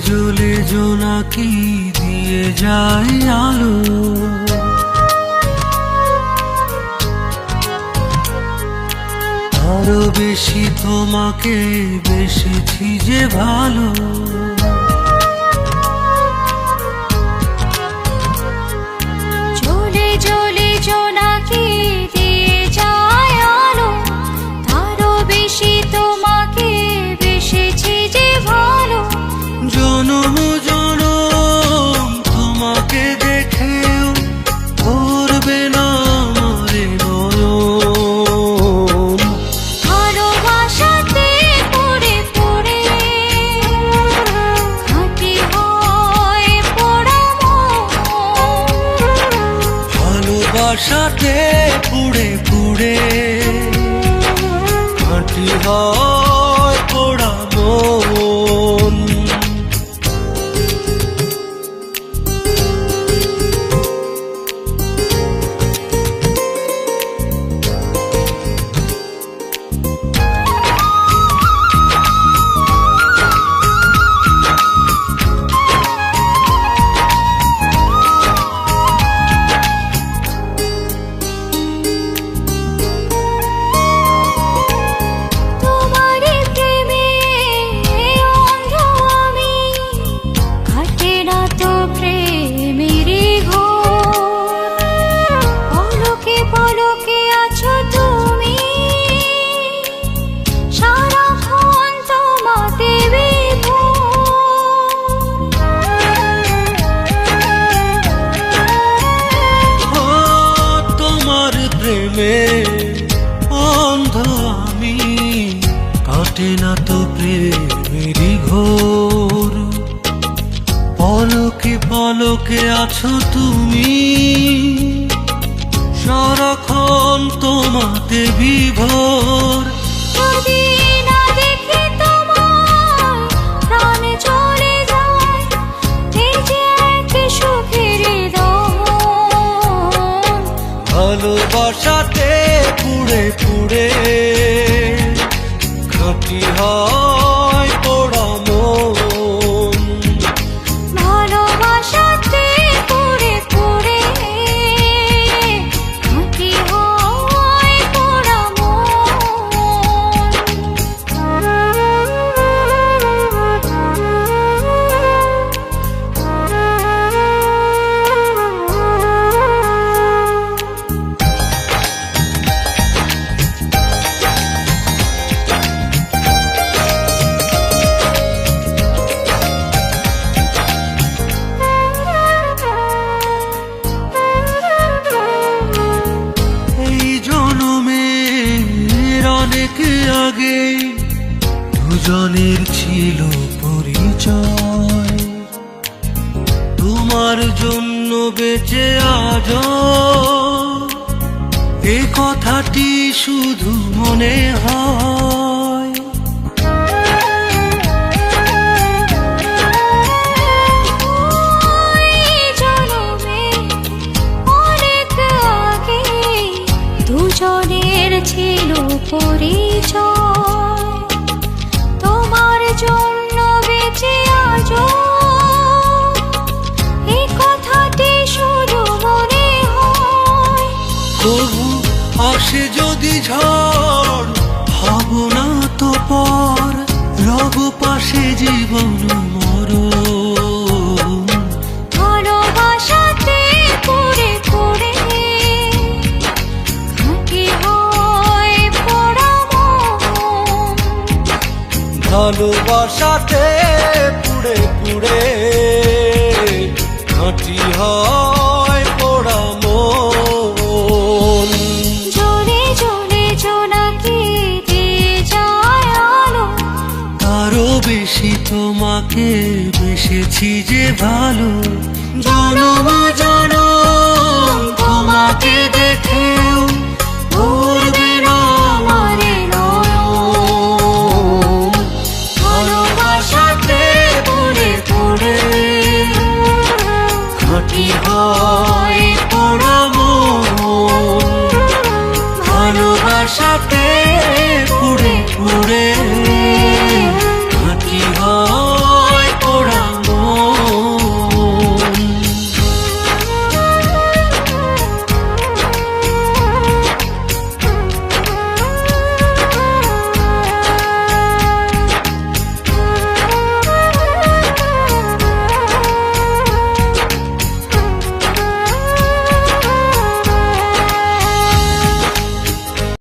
জ্বলে জোনাকি দিয়ে যায় আলো, আরো বেশি তোমাকে বেসেছি যে ভালো। জ্বলে জ্বলে জোনাকি দিয়ে যায় আলো, আরো বেশি তোমাকে বেসেছি যে ভালো। জনম জনম তোমাকে দেখেও ভরবে না আমারে নয়ন। ভালোবাসাতে পড়ে পড়ে খাঁটি হয় পোড়া মন, ভালোবাসাতে পুড়ে পুড়ে খাঁটি হয় পোড়া মন। তোমারই প্রেমে অন্ধ আমি, কাটে না তো প্রেমেরই ঘোর। পলকে পলকে আছো তুমি, সারাক্ষণ তোমাতে ও তোমার প্রেমে অন্ধ আমি, কাটে না তো প্রেমেরই ঘোর। পলকে পলকে আছো তুমি, সারাক্ষণ তোমাতে বিভোর। যদি না দেখি তোমায় প্রাণ চলে যায়, এই যে এক সুখের দহন। ভালোবাসাতে পুড়ে পুড়ে খাঁটি হয় পোড়া মন। ভালোবাসাতে পড়ে পড়ে খাঁটি হয় পোড়া মন। এই জনমের অনেক আগে দুজনের ছিল পরিচয়। তোমার জন্য বেঁচে আজ এ কথাটি শুধু মনে হয়। এই জনমে অনেক আগে দুজনের ছিল পরিচয়। তোমার জন্য বেঁচে আজও এই কথাটি শুধু মনে হয়। তবু আসে যদি ঝড় হব না তো পর, রব পাশে জীবন মরণ। ভালোবাসাতে পড়ে পড়ে খাঁটি হয় পোড়া মন। ভালোবাসাতে পুড়ে পুড়ে খাঁটি হয় পোড়া মন। জ্বলে জ্বলে জোনাকি দিয়ে যায় আলো, আরো বেশি তোমাকে বেসেছি যে ভালো। জনম জনম তোমাকে দেখেও ভরবে না আমারে নয়ন। ভালোবাসাতে পুড়ে পুড়ে খাঁটি হয় পোড়া মন। ভালোবাসাতে পুড়ে পুড়ে